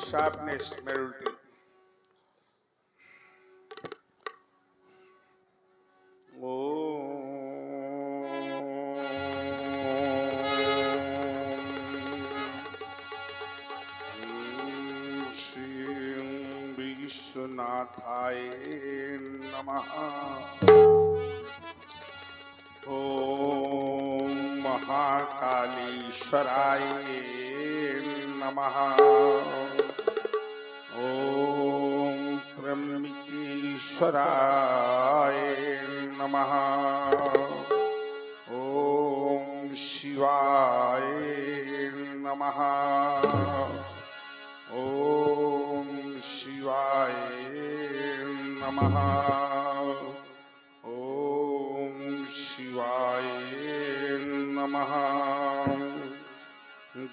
sharpness, melody. Shri Vishwanathaya Namaha. Om Mahakaleshwaraya Namaha. Om Trambakeshwaraya Namaha. Om Shivaya Namaha. Om Shivaya Namaha. Om Shivaya Namaha.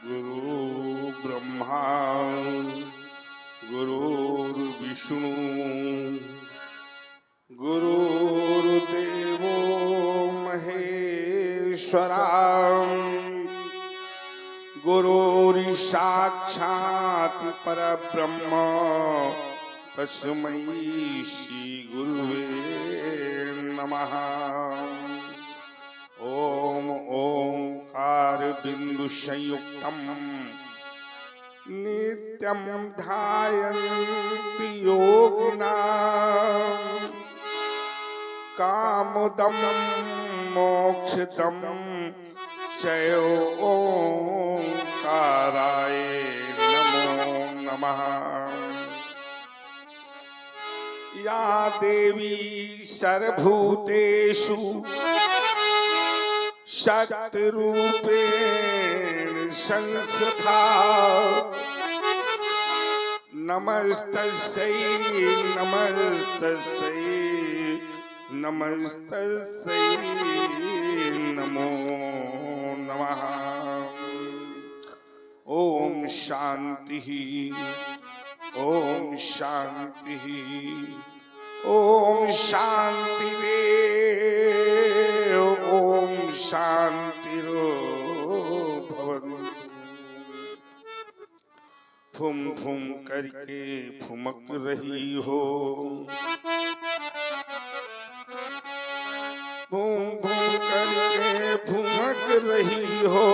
Guru Brahma Guru Vishnu Guru Devo Maheshwara Guru Sakshat Parabrahma Tasmai Shri Guruve Namaha. Om Omkar Bindu Sanyuktam Nityam Dhyanti Yoginam Kamudam Mokshadam Chayo Omkaraye Namo Namaha. Ya Devi Sarvbhuteshu Shakti Rupen Sansatha Namastasai Namastasai Namastasai Namo Namaha. Om Shanti Om Shanti Om Shanti Om Shanti Bhavan. फुम फुम करके फुमक रही हो फुम फुम करके फुमक रही हो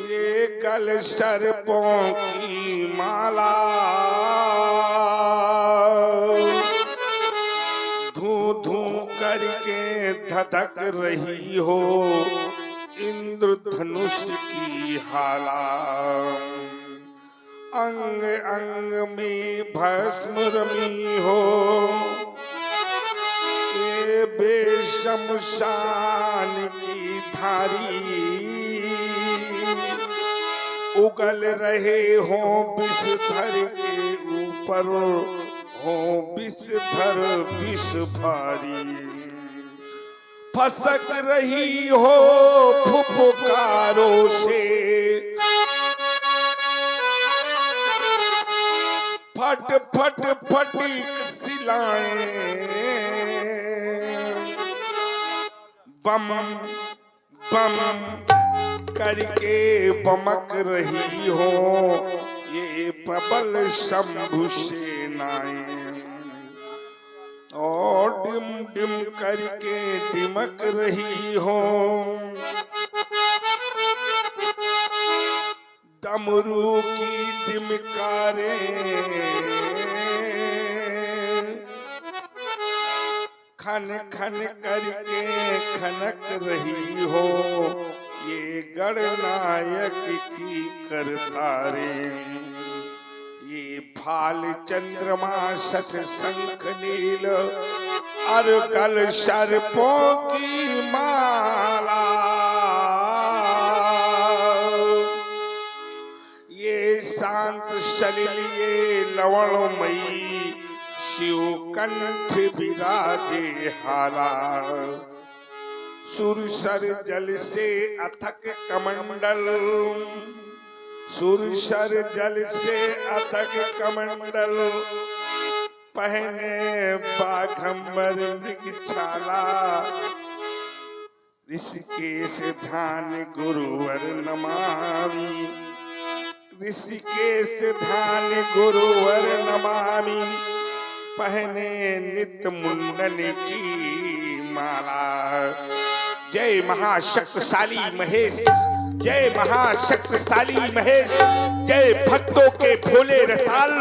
ये गल सर्पों की माला धू धू करके धधक रही हो इंद्रधनुष की हाला अंग अंग में भस्म रमी हो ये बेशमशान की धारी उगल रहे हो विषधर के ऊपर हो विषधर विष भारी फसक रही हो फुफकारों से फट फट फटिक सिलाएं बम बम करके बमक रही हो ये प्रबल शंभु सेनाएं और डिम डिम करके डिमक रही हो डमरू की डिमकारें खन खन करके खनक रही हो ये गणनायक की करतारें ये फाल चंद्रमा शश शंख नील अर्गल सर्पों की माला ये शांत सलिल ये लवणमयी शिव कंठ विराजे हाला सुरसर जल से अथक कमंडल सुरसर जल से अथक कमंडल पहने बाघंबर मृगछाला ऋषिकेश ध्यान गुरुवर नमामि ऋषिकेश ध्यान गुरुवर नमामि, पहने नित्य मुंडन की माला। जय महाशक्तिशाली महेश, जय महाशक्तिशाली महेश, जय भक्तों के भोले रसाल,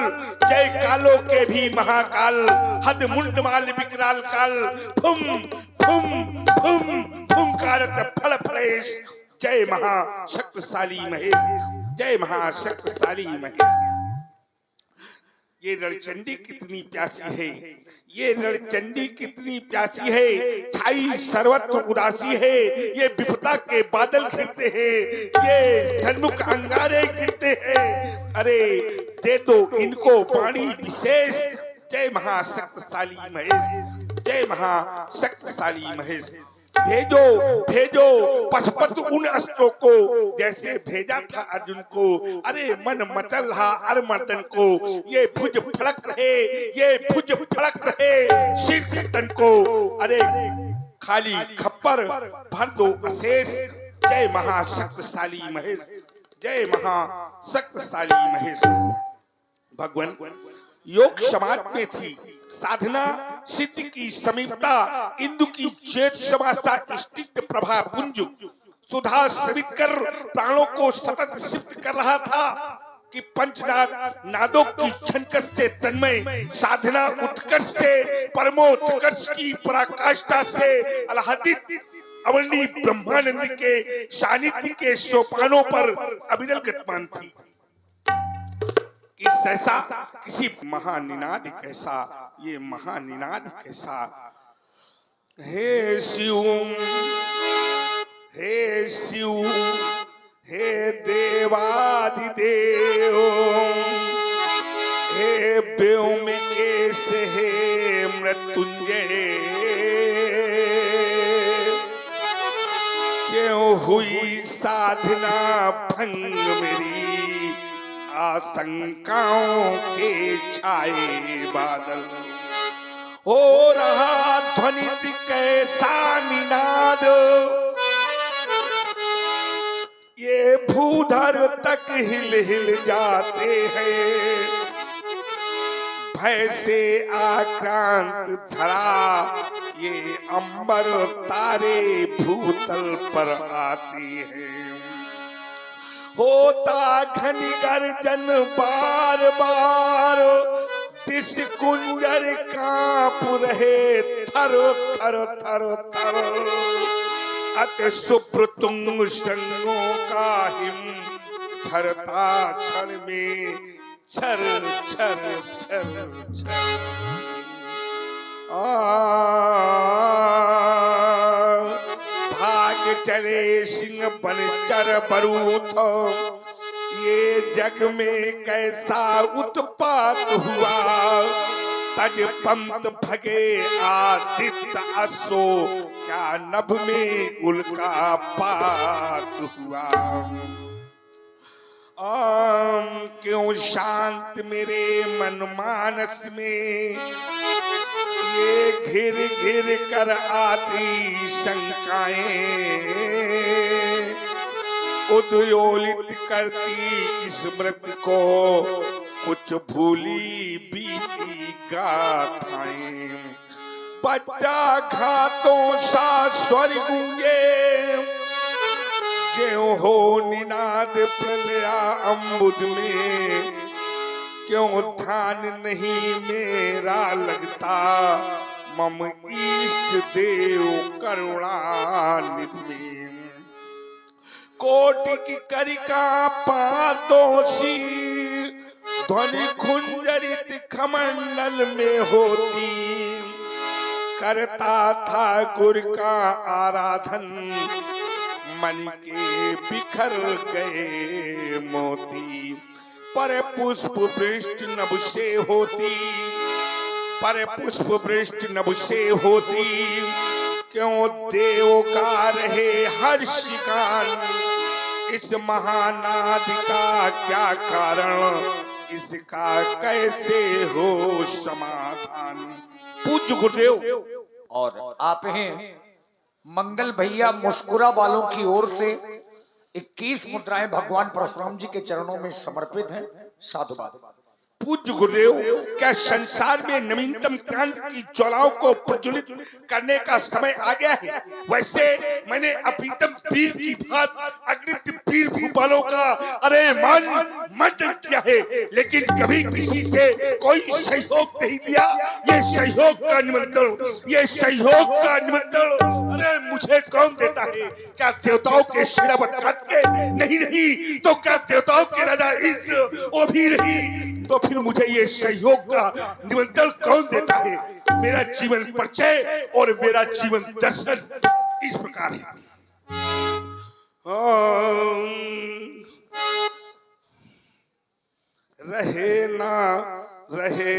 जय कालों के भी महाकाल, हद मुंड माल विकराल काल, फुम फुम फुम फुंकारत फल फलेश। जय महाशक्तिशाली महेश, जय महाशक्तिशाली महेश। ये रणचंडी कितनी प्यासी है, ये रणचंडी कितनी प्यासी है, छाई सर्वत्र उदासी है। ये विपदा के बादल घिरते हैं, ये धनमुख अंगारे गिरते हैं। अरे दे दो इनको पानी विशेष। जय महाशक्तिशाली महेश, जय महाशक्तिशाली महेश। भेजो भेजो पशुपति उन अस्त्रों को, जैसे भेजा था अर्जुन को। अरे मन मचल रहा अरमर्दन को, ये भुज फड़क रहे, ये भुज फड़क रहे सिर खटन को। अरे खाली खप्पर भर दो अशेष। जय महाशक्तिशाली महेश, जय महाशक्तिशाली महेश। भगवान योग समाज में थी, साधना सिद्धि की समीपता, इंदु की चेत समासा स्निग्ध प्रभा पुंज सुधा स्रवित कर प्राणों को सतत सिक्त कर रहा था कि पंचनाद नादों की झनकस से तन्मय, साधना उत्कर्ष से परमोत्कर्ष की पराकाष्ठा से आह्लादित अवनी ब्रह्मानंद के सानिध्य के सोपानों पर अविरल गतिमान थी। कि ऐसा किसी महानिनाद कैसा, ये महानिनाद कैसा। हे शिव, हे शिव, हे देवादिदेव, हे व्योमकेश, हे मृत्युंजय, क्यों हुई साधना भंग मेरी, आशंकाओं के छाए बादल। हो रहा ध्वनित कैसा निनाद, ये भूधर तक हिल हिल जाते हैं। भय से आक्रांत धरा, ये अंबर तारे भूतल पर आते हैं। होता घनी गर्जन बार बार, दिस कुंजर कांप रहे थर थर थर थर। अति शुभ्र तुंग श्रृंगों का हिम, झरता क्षण में छर छर छर छर। भाग चले सिंह बनचर बरूथ, ये जग में कैसा उत्पात हुआ। तज पंत भगे आदित्य असो, क्या नभ में उल्का पात हुआ। क्यों शांत मेरे मन मानस में, ये घिर घिर कर आती शंकाएं। उद्योलित करती स्मृति को, कुछ भूली बीती गाथाएं। बच्चा घातों सा स्वर गूंगे, ज्यों हो निनाद प्रलया अम्बुद में। क्यों ध्यान नहीं मेरा लगता, मम इष्ट देव करुणानिधि में। कोटि की करिका पातों सी, ध्वनि खुंजरित खमंडल में होती। करता था गुर का आराधन, मन के बिखर गए मोती। पर पुष्प वृष्टि नभ से होती, पर पुष्प वृष्टि नभ से होती। क्यों देव का रहे हर्षिकान, इस महानाद का क्या कारण, इसका कैसे हो समाधान। पूज्य गुरुदेव। और आप हैं मंगल भैया मुस्कुरा वालों की ओर से 21 मुद्राएं भगवान परशुराम जी के चरणों में समर्पित हैं। साधुवाद। पूज्य गुरुदेव, क्या संसार में नवीनतम क्रांति की ज्वालाओं को प्रज्वलित करने का समय आ गया है? वैसे मैंने अप्रीतम पीर की बात अग्नित पीर भूपालों का अरे मान मंथन किया है, लेकिन कभी किसी से कोई सहयोग नहीं लिया। ये सहयोग का निमंत्रण, ये सहयोग का निमंत्रण अरे मुझे कौन देता है? क्या देवताओं के शिरावट काट के? नहीं नहीं, तो क्या देवताओं के राजा इंद्र वो भी नहीं? तो फिर मुझे ये सहयोग का निमंत्रण कौन देता है? मेरा जीवन परिचय और मेरा जीवन दर्शन इस प्रकार है। रहे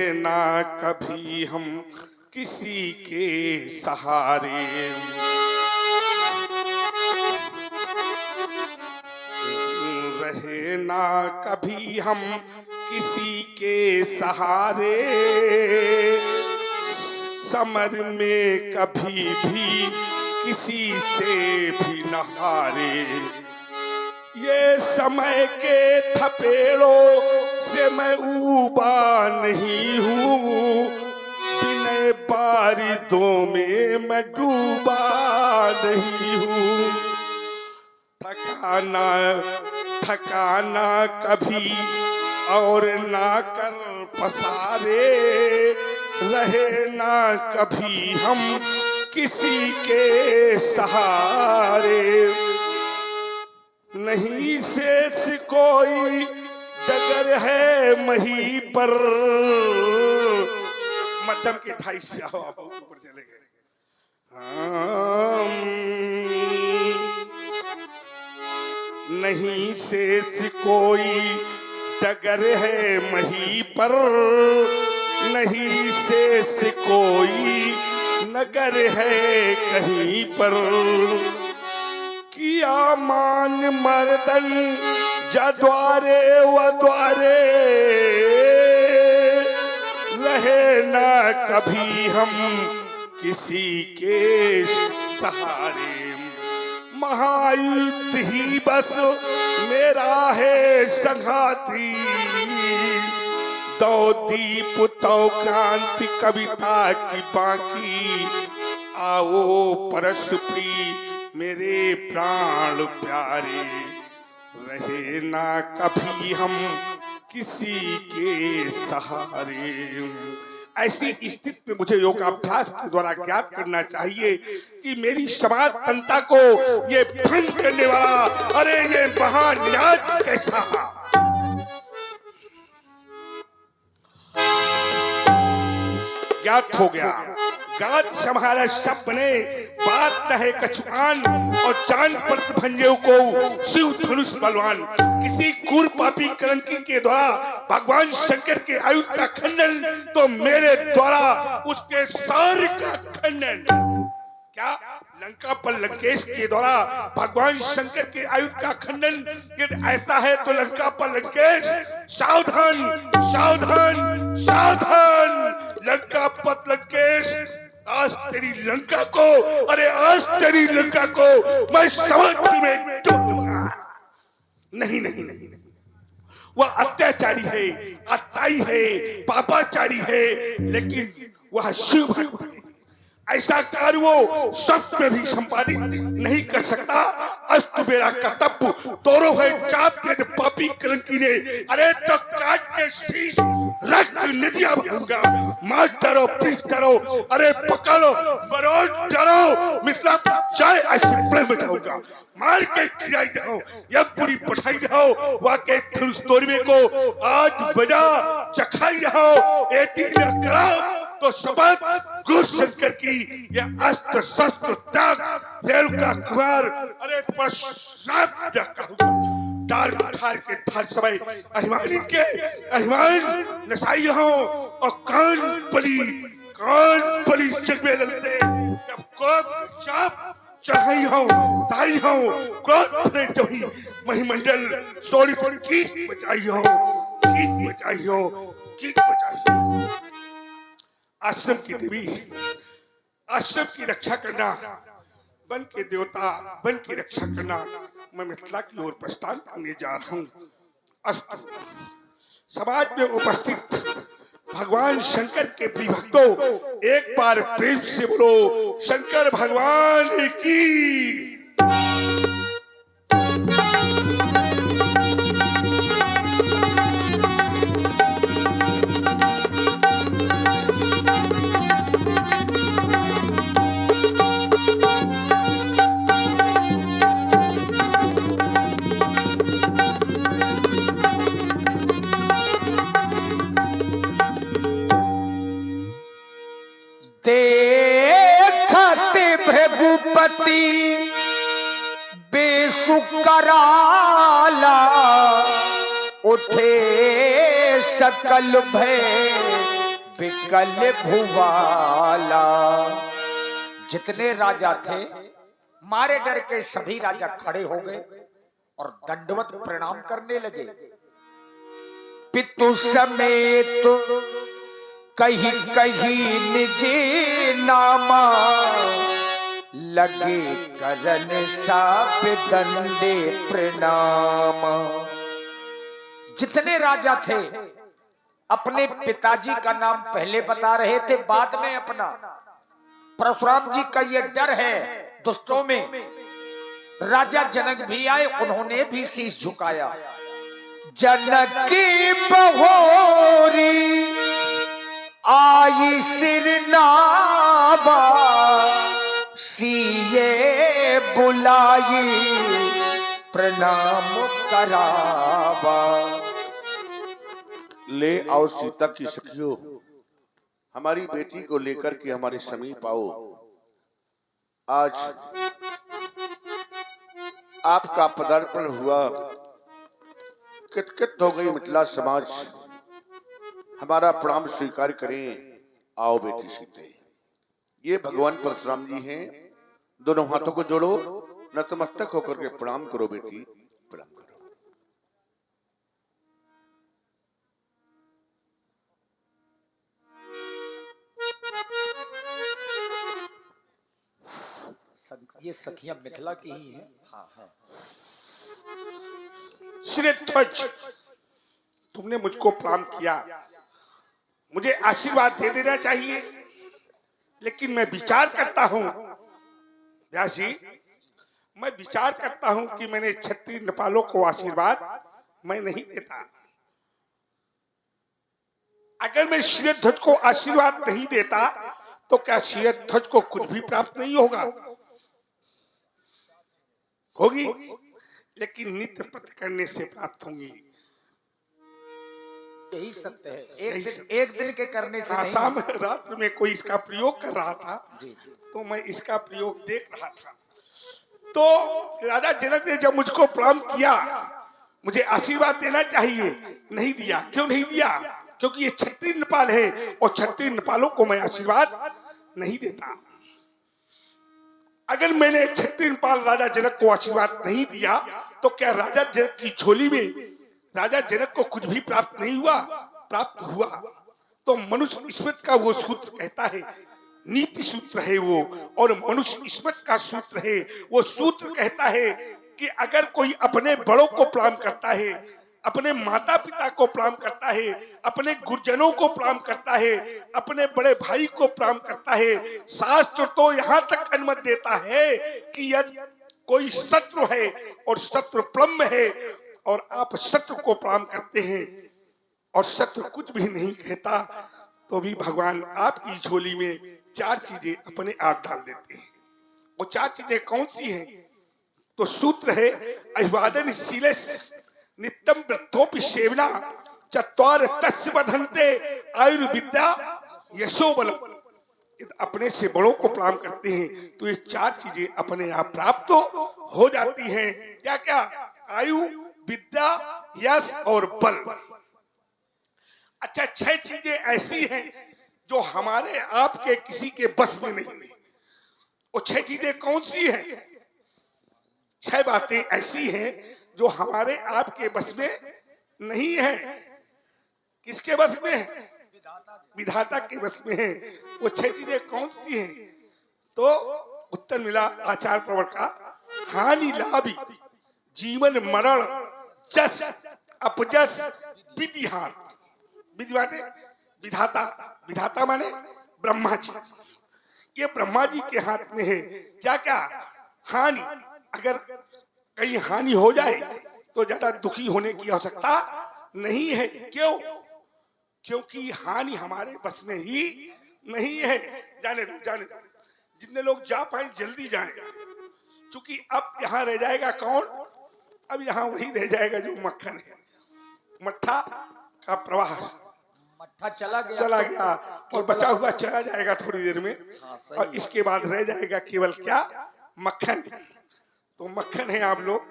ना कभी हम किसी के सहारे, रहे ना कभी हम किसी के सहारे, समर में कभी भी किसी से भी न हारे। ये समय के थपेड़ों से मैं ऊबा नहीं हूँ, बिना बारिदों में मैं डूबा नहीं हूँ। थकाना कभी और ना कर पसारे, रहे ना कभी हम किसी के सहारे। नहीं शेष कोई डगर है मही पर, मध्यम के 2.5 ऊपर चले गए। नहीं शेष कोई डगर है मही पर, नहीं शेष कोई नगर है कहीं पर। किया मान मर्दन जद्वारे व द्वारे, रहे ना कभी हम किसी के सहारे। महायुद्ध ही बस मेरा है संघाती, दो दीप तो क्रांति कविता की बाकी। आओ परस्परी मेरे प्राण प्यारे, रहे ना कभी हम किसी के सहारे। ऐसी स्थिति में मुझे योगाभ्यास के द्वारा ज्ञात करना चाहिए कि मेरी समाज तंत्र को ये भंग करने वाला अरे ये महान्याय कैसा है। ज्ञात हो गया, गात सम्हारा शब्द ने बात है कछुआन और जान पर भंजेव को शिव धनुष बलवान। किसी कूर पापी कलंकी के द्वारा भगवान शंकर के आयुध का खंडन, तो मेरे द्वारा उसके सार का खंडन। क्या लंका पर लंकेश के द्वारा भगवान शंकर के आयुध का खंडन यदि ऐसा है, तो लंका पर लंकेश सावधान सावधान सावधान। लंका पर लंकेश आज तेरी लंका को अरे आज तेरी लंका को मैं समुद्र में डुबा दूंगा। नहीं नहीं नहीं, वह अत्याचारी है, अत्याई है, पापाचारी है, लेकिन वह शिव भक्त है। ऐसा कार्य वो सब में भी संपादित नहीं कर सकता। अस्त मेरा कर्तव्य तोरो है चाप यदि पापी कलंकी ने अरे तो काट के शीश रक्त नदियां बहूंगा। मार डरो पीस डरो अरे पकड़ो बरोड डरो मिथिला चाय ऐसे प्रेम बचाऊंगा। मार के खिलाई जाओ या पूरी पठाई जाओ वाके धनुष तोड़वे को आज बजा चखाई जाओ। एती न कराओ तो शपथ गुरु शंकर की यह अस्त्र शस्त्र त्याग रेणुका कुमार अरे परश्राप कहूंगा। डार ठार के धार समय अहिमानी के अहिमान नसाई हो और कान पली जग में ललते। जब कोप चाप चढ़ाई हो दाई हो क्रोध भरे जभी महिमंडल सोड़ी की बचाई हो की बचाई हो की बचाई हो। आश्रम की देवी, आश्रम की रक्षा करना, वन के देवता वन की रक्षा करना मैं मिथिला की ओर प्रस्थान करने जा रहा हूँ। अस्तु। समाज में उपस्थित भगवान शंकर के प्रिय भक्तों, एक बार प्रेम से बोलो शंकर भगवान की। देखते भृगुपति बेसुकराला, उठे सकल भय विकल भुवाला। जितने राजा थे मारे डर के सभी राजा खड़े हो गए और दंडवत प्रणाम करने लगे। पितु समेत कहीं कहीं निजे नामा, लगे करन साप दंडे प्रणाम। जितने राजा थे अपने पिताजी का नाम पहले बता रहे थे, बाद में अपना। परशुराम जी का ये डर है दुष्टों में। राजा जनक भी आए, उन्होंने भी शीश झुकाया। जनक की बहोरी आई सिरनावा, सीए बुलाई प्रणाम करावा। ले आओ सीता की सखियों, हमारी बेटी को लेकर के हमारे समीप आओ। आज आपका पदार्पण हुआ, किटकिट हो गई मिथिला समाज, हमारा प्रणाम स्वीकार करें। आओ बेटी सीते। ये भगवान परशुराम जी हैं। दोनों हाथों को जोड़ो, नतमस्तक होकर के प्रणाम करो बेटी, प्रणाम करो। ये सखियां मिथिला की ही हैं। हाँ हाँ। श्रीध्वज, तुमने मुझको प्रणाम किया, मुझे आशीर्वाद दे देना चाहिए, लेकिन मैं विचार करता हूं व्यास जी, मैं विचार करता हूं कि मैंने क्षत्रिय नपालों को आशीर्वाद मैं नहीं देता। अगर मैं श्रीध्वज को आशीर्वाद नहीं देता तो क्या श्रीध्वज को कुछ भी प्राप्त नहीं होगा? होगी, लेकिन नित्य प्रति करने से प्राप्त होंगी। यही सत्य है। एक दिन के करने से नहीं। शाम रात्र में कोई इसका प्रयोग कर रहा था जी। तो मैं इसका प्रयोग देख रहा था। तो राजा जनक ने जब मुझको प्रणाम किया, मुझे आशीर्वाद देना चाहिए, नहीं दिया। क्यों नहीं दिया? क्योंकि ये क्षत्रिय नपाल है और क्षत्रिय नपालों को मैं आशीर्वाद नहीं देता। अगर मैंने क्षत्रिय नपाल राजा जनक को आशीर्वाद नहीं दिया तो क्या राजा जनक की झोली में राजा जनक को कुछ भी प्राप्त नहीं हुआ? प्राप्त हुआ। तो मनुष्य स्मृति का वो सूत्र कहता है, नीति सूत्र है वो, और मनुष्य स्मृति का सूत्र है वो। सूत्र कहता है कि अगर कोई अपने बड़ों को प्रणाम करता है, अपने माता पिता को प्रणाम करता है, अपने गुरुजनों को प्रणाम करता है, अपने बड़े भाई को प्रणाम करता है, शास्त्र तो यहाँ तक अनुमति देता है कि यदि कोई शत्रु है और शत्रु प्लम्ब है और आप शत्रु को प्रणाम करते हैं और शत्रु कुछ भी नहीं कहता, तो भी भगवान आपकी झोली में चार चीजें अपने आप डाल देते हैं। वो चार चीजें कौन सी हैं? तो सूत्र है, अभिवादन शीलेश नित्यम वृद्धोपि सेवना चत्वार तस्य वर्धन्ते आयुर्विद्या यशो बलम। अपने से बड़ों को प्रणाम करते हैं तो ये चार चीजें अपने आप प्राप्त हो जाती हैं। क्या क्या? आयु, विद्या, यश और बल। अच्छा, छह चीजें ऐसी हैं जो हमारे आपके किसी के बस में नहीं है। वो छह चीजें कौन सी हैं? छह बातें ऐसी हैं जो हमारे आपके बस में नहीं है। किसके बस में है? विधाता के बस में है। वो छह चीजें कौन सी हैं? तो उत्तर मिला आचार्य प्रवर का, हानि लाभ जीवन मरण जस अपजस विधि हाथ। विधि माने विधाता, विधाता माने ब्रह्मा जी। ये ब्रह्मा जी के हाथ में है। क्या क्या हानि, अगर कहीं हानि हो जाए तो ज्यादा दुखी होने की आवश्यकता नहीं है। क्यों? क्योंकि हानि हमारे बस में ही नहीं है। जाने दो, जाने दो। जितने लोग जा पाए जल्दी जाएं, क्योंकि अब यहाँ रह जाएगा कौन? अब यहाँ वही रह जाएगा जो मक्खन है। मट्ठा का प्रवाह मट्ठा चला गया, चला तो गया और बचा हुआ चला जाएगा थोड़ी देर में। हाँ, सही और है। इसके बाद रह जाएगा केवल क्या? मक्खन। तो मक्खन है आप लोग,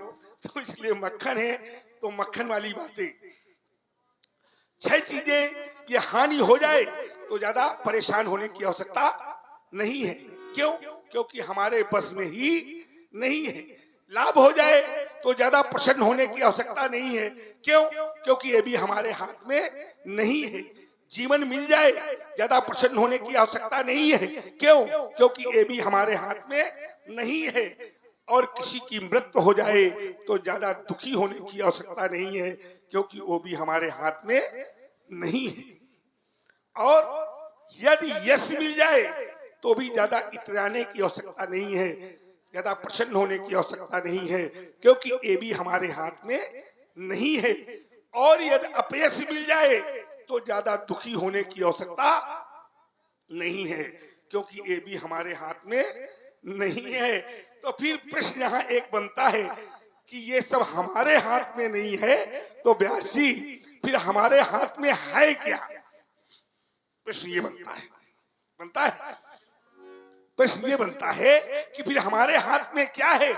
तो इसलिए मक्खन है तो मक्खन वाली बातें। 6 चीजें ये हानि हो जाए तो ज्यादा परेशान होने की आवश्यकता नहीं है। क्यों? क्योंकि हमारे बस में ही नहीं है। लाभ हो जाए तो ज्यादा प्रसन्न होने की आवश्यकता नहीं है। क्यों? क्योंकि ये भी हमारे हाथ में नहीं है। जीवन मिल जाए ज्यादा प्रसन्न होने की आवश्यकता नहीं है। क्यों? क्योंकि ये भी हमारे हाथ में नहीं है। और किसी की मृत्यु हो जाए तो ज्यादा दुखी होने की आवश्यकता नहीं है, क्योंकि वो भी हमारे हाथ में नहीं है। और यदि यश मिल जाए तो भी ज्यादा इतराने की आवश्यकता नहीं है, ज्यादा प्रसन्न होने की आवश्यकता नहीं है, क्योंकि ये भी हमारे हाथ में नहीं है। और यदि अपयश मिल जाए तो ज्यादा दुखी होने की आवश्यकता नहीं है, क्योंकि ये भी हमारे हाथ में नहीं है। तो फिर प्रश्न यहाँ एक बनता है कि ये सब हमारे हाथ में नहीं है, तो व्यासी फिर हमारे हाथ में है क्या? प्रश्न ये बनता है प्रश्न ये बनता है कि फिर हमारे हाथ में क्या है?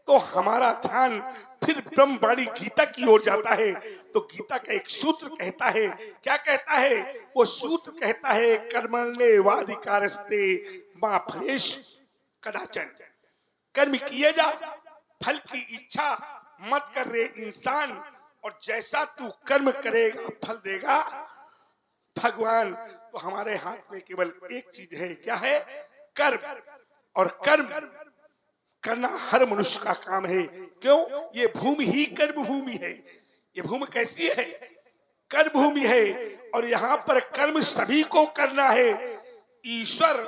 तो हमारा ध्यान फिर ब्रह्मवाणी गीता की ओर जाता है। तो गीता का एक सूत्र कहता है, क्या कहता है? वो सूत्र कहता है, कर्मण्येवाधिकारस्ते मा फलेश कदाचन। कर्म किए जा, फल की इच्छा मत कर रे इंसान, और जैसा तू कर्म करेगा फल देगा भगवान। तो हमारे हाथ में केवल एक चीज है, क्या है? कर्म। और कर्म करना हर मनुष्य का काम है। क्यों? ये भूमि ही कर्म भूमि है। ये भूमि कैसी है? कर्म भूमि है। और यहाँ पर कर्म सभी को करना है। ईश्वर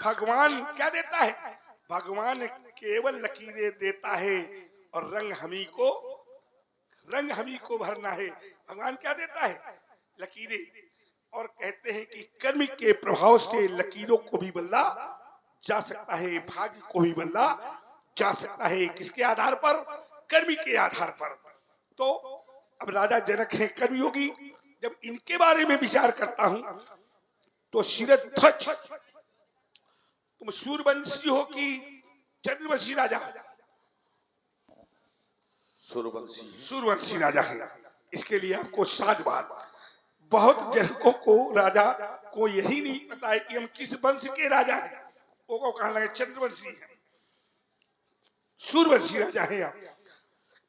भगवान क्या देता है? भगवान केवल लकीरें देता है, और रंग हमी को भरना है। भगवान क्या देता है? लकीरें। और कहते हैं कि कर्म के प्रभाव से लकीरों को भी बदला जा सकता है, भाग्य को भी बदला जा सकता है। किसके आधार पर? कर्म के आधार पर। तो अब राजा जनक हैं कर्मयोगी। जब इनके बारे में विचार करता हूं तो शिरध्वज, तुम सूर्यवंशी हो कि चंद्रवंशी राजा? सूर्यवंशी राजा है। इसके लिए आपको साधुवाद। बहुत जनकों को, राजा को यही नहीं पता है कि हम किस वंश के राजा हैं। वो को कहने लगे चंद्रवंशी है, सूर्यवंशी राजा है आप।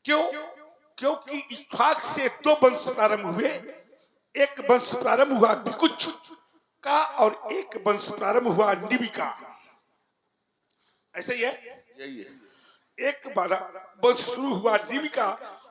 क्यों? क्योंकि इक्ष्वाक से 2 वंश प्रारंभ हुए। एक वंश प्रारंभ हुआ विकुक्ष का, और एक वंश प्रारंभ हुआ निवि का। ऐसे ही है, यही है। एक वंश शुरू हुआ निवि का,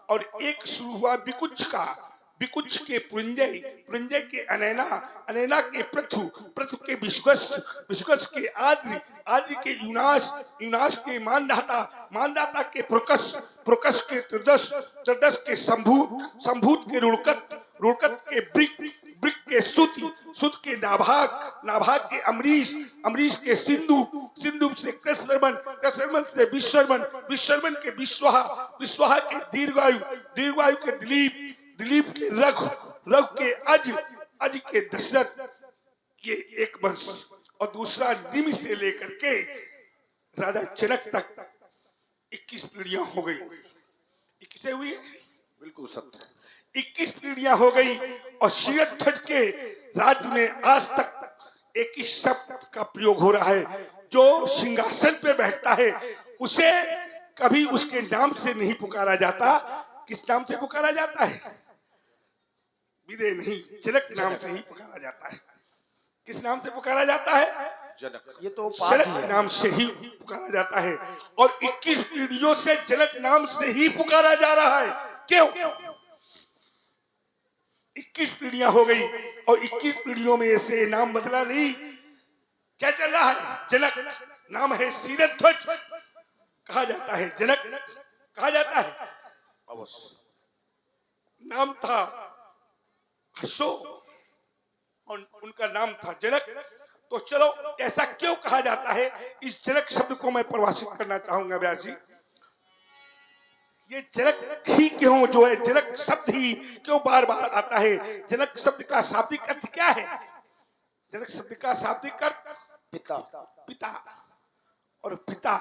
और एक शुरू हुआ विकुक्ष का। विकुक्ष के पुंजय, पुंजय के अनैना, अनैना के पृथु, पृथु के विश्वस, विश्वस के आद्रि, आद्रि के यूनास, यूनास के मानदाता, मानदाता के प्रकस, प्रकस के त्रिदश, त्रिदश के संभूत, संभूत के रुड़कत, रुड़कत के ब्रिक, ब्रिक के सुति, सुत के नाभाग, नाभाग के अमरीश, अमरीश के सिंधु, सिंधु से कृष्णर्मन, कृष्णर्मन से विश्वर्मन, विश्वर्मन के विश्वाहा, विश्वाहा के दीर्घायु, दीर्घायु के दिलीप, दिलीप के रघु, रघु के अज, अज के दशरथ। ये एक वंश। और दूसरा निमि से लेकर के राजा जनक तक 21 पीढ़ियां हो गई। 21 हुई है, बिल्कुल सत्य। 21 पीढ़ियां हो गई। और शिरध्वज के राज्य में आज तक एक ही शब्द का प्रयोग हो रहा है। जो सिंहासन पे बैठता है उसे कभी उसके नाम से नहीं पुकारा जाता। किस नाम से पुकारा जाता है? विदे नहीं, जनक नाम से ही पुकारा जाता है। किस नाम से पुकारा जाता है? जनक। ये तो उपाधि जनक है। नाम से ही पुकारा जाता है और 21 पीढ़ियों से जनक नाम से ही पुकारा जा रहा है। क्यों? 21 पीढ़ियां हो गई और 21 पीढ़ियों में से नाम बदला नहीं। क्या चल रहा है? जनक नाम है, शीरध्वज कहा जाता है, जनक कहा जाता है। अवश्य नाम था अशोक और उनका नाम था जनक। तो चलो, ऐसा क्यों कहा जाता है? इस जनक शब्द को मैं परिभाषित करना चाहूंगा व्यास जी। ये जनक ही क्यों, जो है जनक शब्द ही क्यों बार बार आता है? जनक शब्द का शाब्दिक अर्थ क्या है? जनक शब्द का शाब्दिक अर्थ पिता। पिता। और पिता,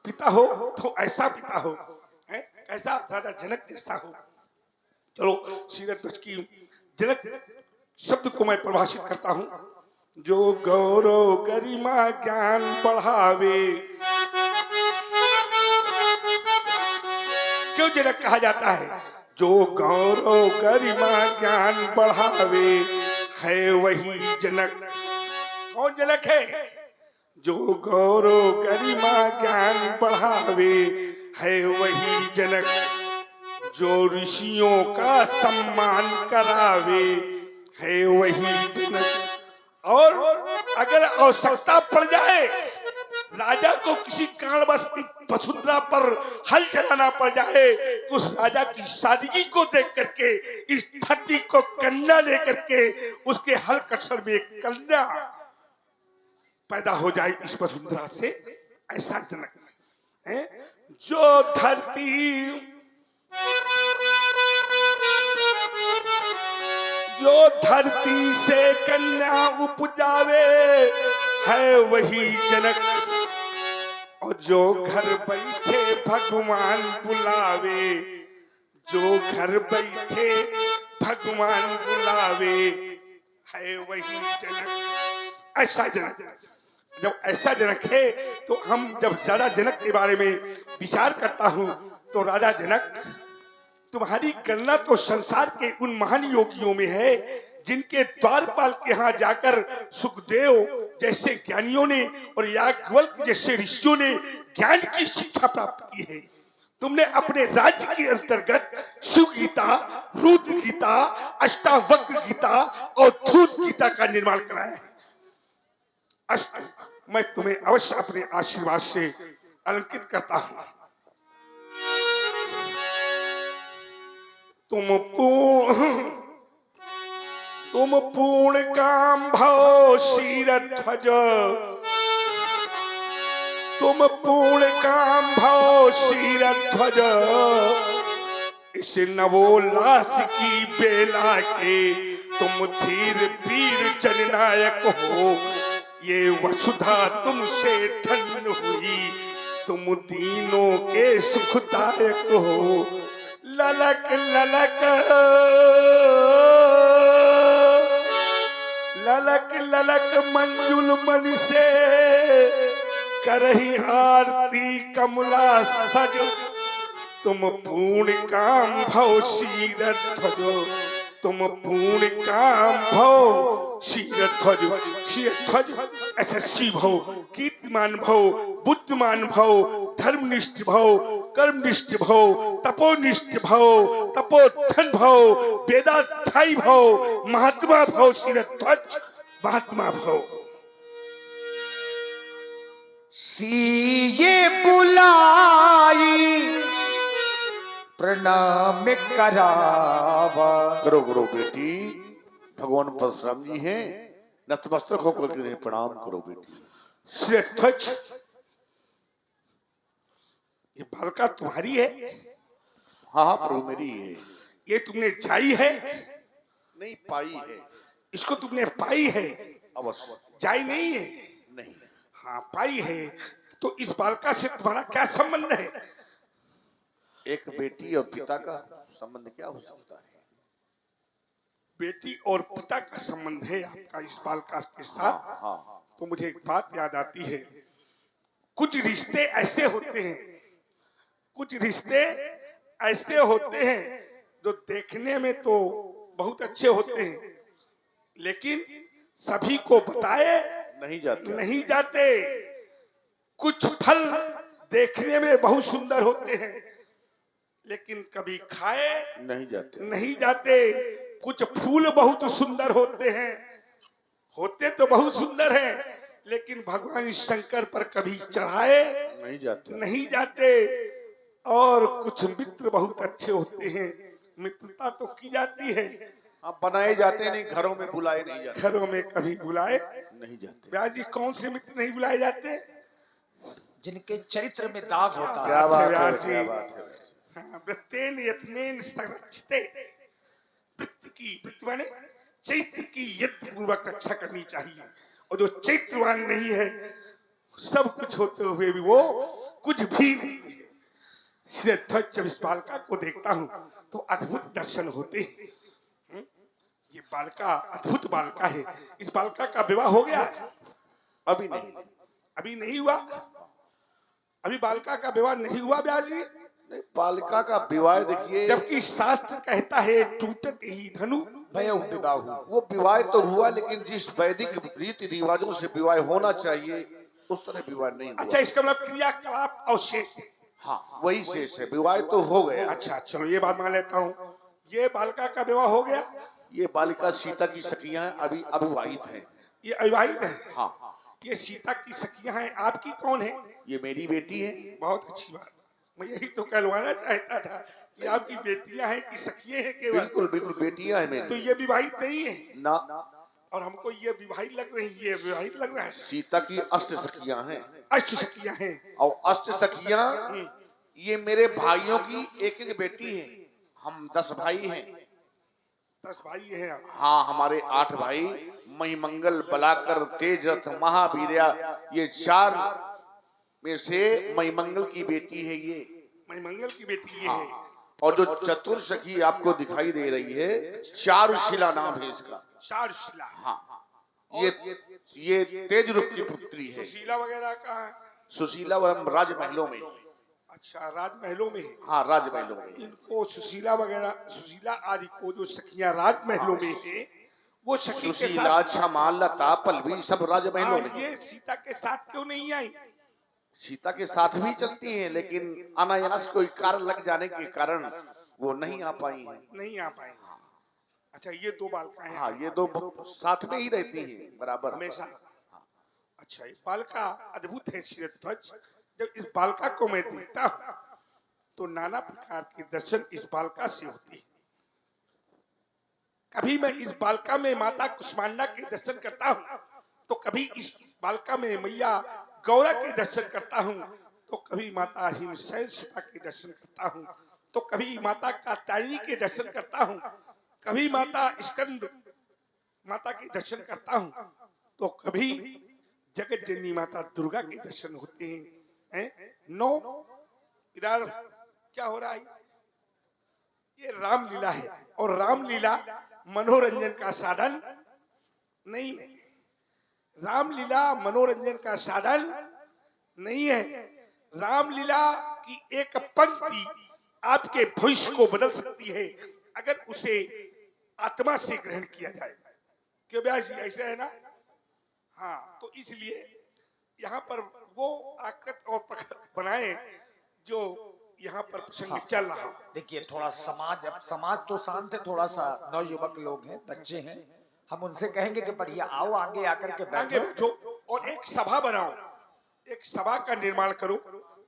पिता हो तो ऐसा पिता हो, है ऐसा राजा जनक जैसा हो। चलो, शीरध्वज की जनक शब्द को मैं परिभाषित करता हूं। जो गौरव गरिमा ज्ञान बढ़ावे। क्यों जनक कहा जाता है? जो गौरव गरिमा ज्ञान बढ़ावे है वही जनक। कौन जनक है? जो गौरव गरिमा ज्ञान बढ़ावे है वही जनक। जो ऋषियों का सम्मान करावे है वही जनक। और अगर आवश्यकता पड़ जाए, राजा को किसी कारणवश वसुंधरा पर हल चलाना पड़ जाए, तो उस राजा की सादगी को देख करके, इस धरती को कन्या लेकर के उसके हल कटसर में एक कन्या पैदा हो जाए इस वसुंधरा से, ऐसा जनक है। जो धरती, जो धरती से कन्या उपजावे है वही जनक। और जो घर बैठे भगवान बुलावे, जो घर बैठे भगवान बुलावे है वही जनक। ऐसा जनक, जब ऐसा जनक है तो हम जब राजा जनक के बारे में विचार करता हूं, तो राजा जनक, तुम्हारी गणना तो संसार के उन महान योगियों में है जिनके द्वारपाल के यहाँ जाकर सुखदेव जैसे ज्ञानियों ने और याज्ञवल्क्य जैसे ऋषियों ने ज्ञान की शिक्षा प्राप्त की है। तुमने अपने राज्य के अंतर्गत शिव गीता, रुद्र गीता, अष्टावक्र गीता और धूत गीता का निर्माण कराया है। अस्तु, मैं तुम्हें अवश्य अपने आशीर्वाद से अलंकृत करता हूं। तुम पूर्ण काम भव शीरध्वज, तुम पूर्ण काम भव शीरध्वज। इस नवोल्लास की बेला के तुम धीर वीर जननायक हो। ये वसुधा तुमसे धन्य हुई, तुम दीनों के सुखदायक हो। ललक ललक ललक ललक मंजुल मणि से करही आरती कमला सज। तुम पूर्ण काम भव शीरध्वज, तुम पूर्ण काम भव शीरध्वज। शीरध्वज यशस्वी भव, कीर्तिमान भव, बुद्धिमान भव, धर्मनिष्ठ भव, कर्मनिष्ठ भव, तपोनिष्ठ भव, तपोधन भव, वेदाध्यायी भव, महात्मा भव। शीरध्वज महात्मा भव। सीये बुलाई प्रणाम करावा। करो करो बेटी, भगवान परशुराम जी हैं, नतमस्तक होकर के उन्हें प्रणाम करो बेटी। शीरध्वज, ये बालिका तुम्हारी है? हाँ हाँ प्रभु, मेरी है। ये तुमने जाई है? नहीं, पाई है। इसको तुमने पाई है? अवश्य। जाई नहीं है? नहीं। हाँ, पाई है। तो इस बालिका से तुम्हारा क्या संबंध है? एक बेटी और पिता का संबंध क्या हो सकता है? बेटी और पिता का संबंध है आपका इस बालिका के साथ। हाँ, हाँ। तो मुझे एक बात याद आती है, कुछ रिश्ते ऐसे होते हैं, कुछ रिश्ते ऐसे होते हैं जो देखने में तो बहुत अच्छे होते हैं, लेकिन सभी को बताए नहीं जाते। नहीं जाते। कुछ फल देखने में बहुत सुंदर होते हैं, लेकिन कभी खाए नहीं जाते। नहीं जाते। कुछ फूल बहुत सुंदर होते हैं, होते तो बहुत सुंदर हैं, लेकिन भगवान शंकर पर कभी चढ़ाए नहीं जाते। नहीं जाते। और कुछ मित्र बहुत अच्छे होते हैं, मित्रता तो की जाती है, हाँ, बनाए जाते नहीं, घरों में बुलाए नहीं जाते। घरों में कभी बुलाए नहीं जाते। व्यास जी कौन से मित्र नहीं बुलाए जाते? जिनके चरित्र में दाग होता है। क्या बात है, व्यास जी। क्या बात है। हाँ, वृत्तेन यत्नेन संरक्षते। वृत्त की, वृत्त माने चैत्र की यत्न पूर्वक रक्षा करनी चाहिए। और जो चैत्रवान नहीं है, सब कुछ होते हुए भी वो कुछ भी नहीं है। जब इस बालिका को देखता हूँ तो अद्भुत दर्शन होते हैं। ये बालिका अद्भुत बालिका है। इस बालिका का विवाह हो गया है? अभी नहीं। अभी नहीं हुआ। अभी बालिका का विवाह नहीं हुआ व्यास जी। नहीं, बालिका का विवाह देखिए, जबकि शास्त्र कहता है टूटत ही धनु। भयो विवाह वो विवाह तो हुआ, लेकिन जिस वैदिक रीति रिवाजों से विवाह होना चाहिए उस तरह विवाह नहीं हुआ। अच्छा, इसका मतलब क्रियाकलाप अवशेष है। हाँ, वही शेष है, विवाह तो हो गया। अच्छा, चलो ये बात मान लेता हूँ, ये बालिका का विवाह हो गया। ये बालिका सीता की सखियां अभी अविवाहित हैं। ये अविवाहित है। हाँ, ये सीता की सखियां हैं। आपकी कौन है? ये मेरी बेटी है। बहुत अच्छी बात। मैं यही तो कहलवाना चाहता था कि आपकी बेटियां हैं कि सखिये हैं केवल? बिल्कुल बिल्कुल, बेटियां है तो मेरी। ये विवाहित नहीं है? ना, और हमको ये विवाहित लग रही है, ये विवाहित लग रहा है। सीता की अष्ट सखियां हैं। अष्ट सखियां हैं। और अष्ट सखियां ये मेरे भाइयों की एक एक बेटी है। हम 10 भाई हैं। 10 भाई हैं आप? हाँ, हमारे 8 भाई, महिमंगल, बलाकर, तेजरथ, महावीर्या, ये 4 में से महिमंगल की बेटी है ये। महिमंगल की बेटी ये हाँ। है। और जो चतुर सखी आपको दिखाई दे रही है, चारुशिला नाम है इसका। शारशिला। हाँ, ये तेज रूप की पुत्री है। सुशीला वगैरह का है? सुशीला वह राजमहलों में। अच्छा, राजमहलों में है। हाँ, राजमहलों में। इनको सुशीला वगैरह, सुशीला आदि को जो सखियां राजमहलों में है, वो सखी के सुशीला, साथ, क्षमा, लता, पल्लवी सब राजमहलों में। ये सीता के साथ क्यों नहीं आई? सीता के साथ भी चलती हैं, लेकिन अनायास कोई कारण लग जाने के कारण वो नहीं आ पाई हैं। नहीं आ पाए। अच्छा, ये 2 बालिकाएं हाँ, हैं ये 2 साथ में ही रहती हैं बराबर। हमेशा। अच्छा, ये बालिका अद्भुत है शिरध्वज। जब इस बालिका को मैं देखता हूँ तो नाना प्रकार के दर्शन इस बालिका से होते हैं। कभी मैं इस बालिका में माता कुष्मांडा के दर्शन करता हूँ, तो कभी इस बालिका में मैया गौरा के दर्शन करता हूँ, तो कभी माता हिमशैल सुता के दर्शन करता हूँ, तो कभी माता कात्यायनी के दर्शन करता हूँ, कभी माता स्कंद माता के दर्शन करता हूँ, तो कभी जगत जननी माता दुर्गा के दर्शन होते हैं। 9 इधर क्या हो रहा है? ये रामलीला है, और रामलीला मनोरंजन का साधन नहीं है। रामलीला मनोरंजन का साधन नहीं है। रामलीला की एक पंक्ति आपके भविष्य को बदल सकती है, अगर उसे आत्मा से ग्रहण किया जाए। क्यों व्यास जी, ऐसा है ना? हाँ, तो इसलिए यहाँ पर वो आकृत और प्रखर बनाए जो यहाँ पर प्रसंग चल रहा है। देखिए, थोड़ा समाज, अब समाज तो शांत है, थोड़ा सा नौयुवक लोग हैं, बच्चे हैं, हम उनसे कहेंगे कि बढ़िया आओ आगे आकर के आगे बैठो। बैठो और एक सभा बनाओ, एक सभा का निर्माण करो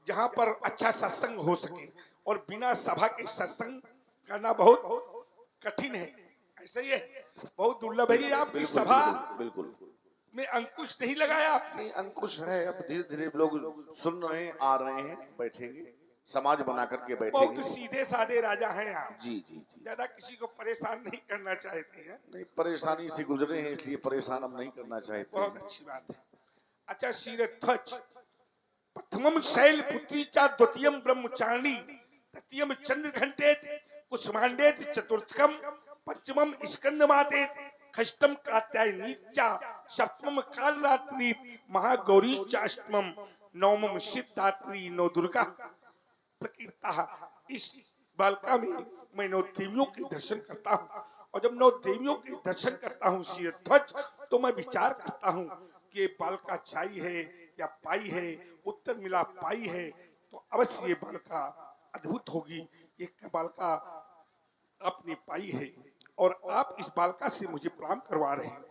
जहाँ पर अच्छा सत्संग हो सके। और बिना सभा के सत्संग करना बहुत कठिन है। ऐसा ही है, बहुत दुर्लभ है। आपकी सभा बिल्कुल में अंकुश नहीं लगाया आपने। नहीं, अंकुश है। अब धीरे धीरे लोग सुन रहे हैं, आ रहे हैं, बैठेंगे, समाज बना करके बहुत बैठेंगे। सीधे साधे राजा हैं आप, जी जी जी। ज्यादा किसी को परेशान नहीं करना चाहते हैं। नहीं, परेशानी से गुजरे हैं, इसलिए परेशान हम नहीं करना चाहते। बहुत अच्छी बात है। अच्छा, शीरध्वज, प्रथमम शैल पुत्री चा, द्वितीयम ब्रह्मचारिणी, तृतीयम चंद्र घंटेत, कुष्मांडेत, चतुर्थकम पंचमम स्कंदमातेत, षष्ठम कात्यायनी चा, सप्तमम कालरात्रि महागौरी चा, अष्टमम नवमम सिद्धात्री नौ दुर्गा प्रकीर्ता। इस बालिका में मैं 9 देवियों के दर्शन करता हूँ, और जब 9 देवियों के दर्शन करता हूँ शीरध्वज, तो मैं विचार करता हूँ कि ये बालिका छाई है या पाई है, उत्तर मिला पाई है, तो अवश्य ये बालिका अद्भुत होगी। ये बालिका आपने पाई है और आप इस बालिका से मुझे प्रणाम करवा रहे हैं।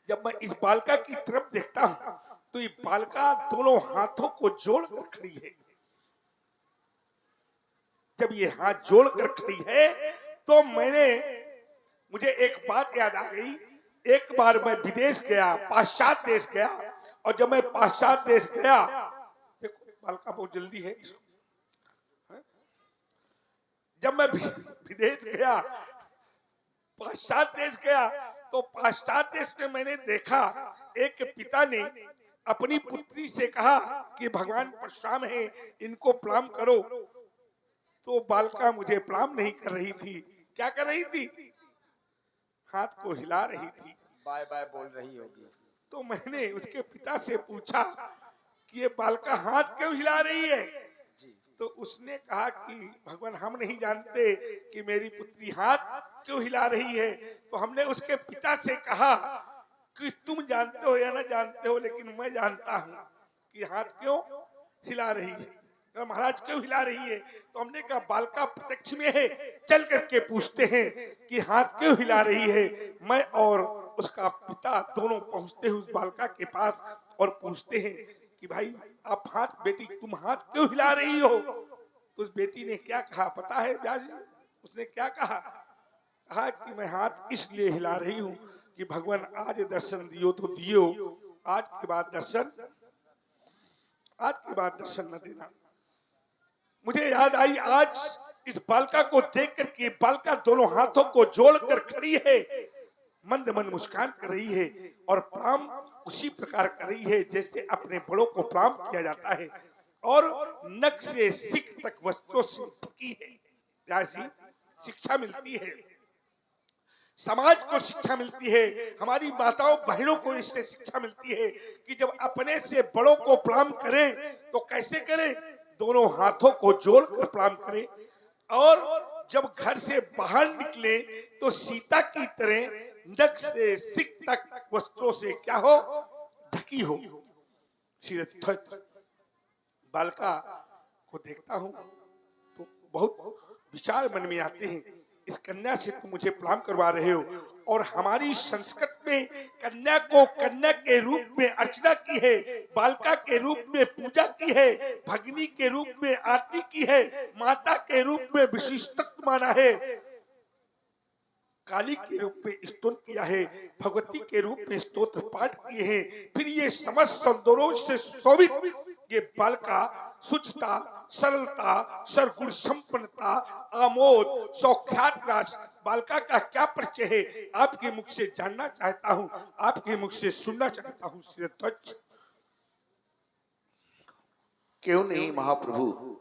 जब मैं इस बालिका की तरफ देखता हूं तो ये बालिका दोनों हाथों को जोड़कर खड़ी है। जब ये हाथ जोड़कर खड़ी है तो मुझे एक बात याद आ गई। एक बार मैं विदेश गया, पाश्चात्य देश गया, और जब मैं पाश्चात्य देश गया, देखो बालिका बहुत जल्दी है इसको, जब मैं विदेश गया, पाश्चात्य देश गया, तो पाश्चात्य देश में मैंने देखा एक पिता ने अपनी पुत्री से कहा कि भगवान परशुराम है, इनको प्रणाम करो। तो बालिका मुझे प्रणाम नहीं कर रही थी। क्या कर रही थी? हाथ को हिला रही थी, बाय बाय बोल रही होगी। तो मैंने उसके पिता से पूछा कि ये बालिका हाथ क्यों हिला रही है? तो उसने कहा कि भगवान हम नहीं जानते कि मेरी पुत्री हाथ क्यों हिला रही है। तो हमने उसके पिता से कहा कि तुम जानते हो या ना जानते हो, लेकिन मैं जानता हूं कि हाथ क्यों हिला रही है, महाराज क्यों हिला रही है। तो हमने कहा बालिका प्रत्यक्ष में है, चल करके पूछते हैं कि हाथ क्यों हिला रही है। मैं और उसका पिता दोनों पहुंचते हैं उस बालिका के पास और पूछते हैं कि भाई आप बेटी तुम हाथ क्यों हिला रही हो? तो उस बेटी ने क्या कहा पता है व्यास जी? उसने क्या कहा? कहा कि मैं हाथ इसलिए हिला रही हूं कि भगवान आज दर्शन दियो तो दियो, आज के बाद दर्शन न देना। मुझे याद आई आज इस बालिका को देख करके, बालिका दोनों हाथों को जोड़कर खड़ी है, मंद मंद मुस्कान कर रही है और प्रणाम उसी प्रकार कर रही है जैसे अपने बड़ों को प्रणाम किया जाता है, और नख से सिक तक वस्त्रों से ढकी है। व्यास जी, शिक्षा मिलती है, समाज को शिक्षा मिलती है, हमारी माताओं बहनों को इससे शिक्षा मिलती है कि जब अपने से बड़ों को प्रणाम करें तो कैसे करें? दोनों हाथों को जोड़कर प्रणाम करें, और जब घर से बाहर निकले तो सीता की तरह नख से सिक तक वस्त्रों से क्या हो? ढकी हो। बालिका को देखता हूं तो बहुत विचार मन में आते हैं। इस कन्या से तुम मुझे प्रणाम करवा रहे हो, और हमारी संस्कृत में कन्या को कन्या के रूप में अर्चना की है, बालिका के रूप में पूजा की है, भगिनी के रूप में आरती की है, माता के रूप में विशिष्टत्व माना है, काली के रूप में स्तोत्र किया है, भगवती के रूप में स्तोत्र पाठ किए हैं। फिर ये समस्त सौंदर्य से शोभित ये बालिका शुचिता, सरलता, सरगुण संपन्नता, आमोद, सौख्यात रास बालिका का क्या परिचय है? आपके मुख से जानना चाहता हूँ, आपके मुख से सुनना चाहता हूँ। श्री ध्वज। क्यों नहीं महाप्रभु,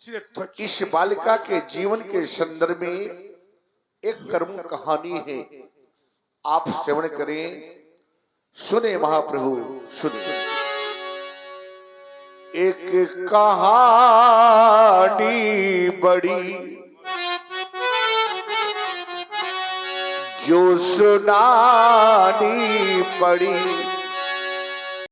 श्री ध्वज। इस बालिका के जीवन के संदर्भ में एक कर्म कहानी है, आप श्रवण करें, सुने महाप्रभु सुने। एक कहानी बड़ी जो सुनानी पड़ी,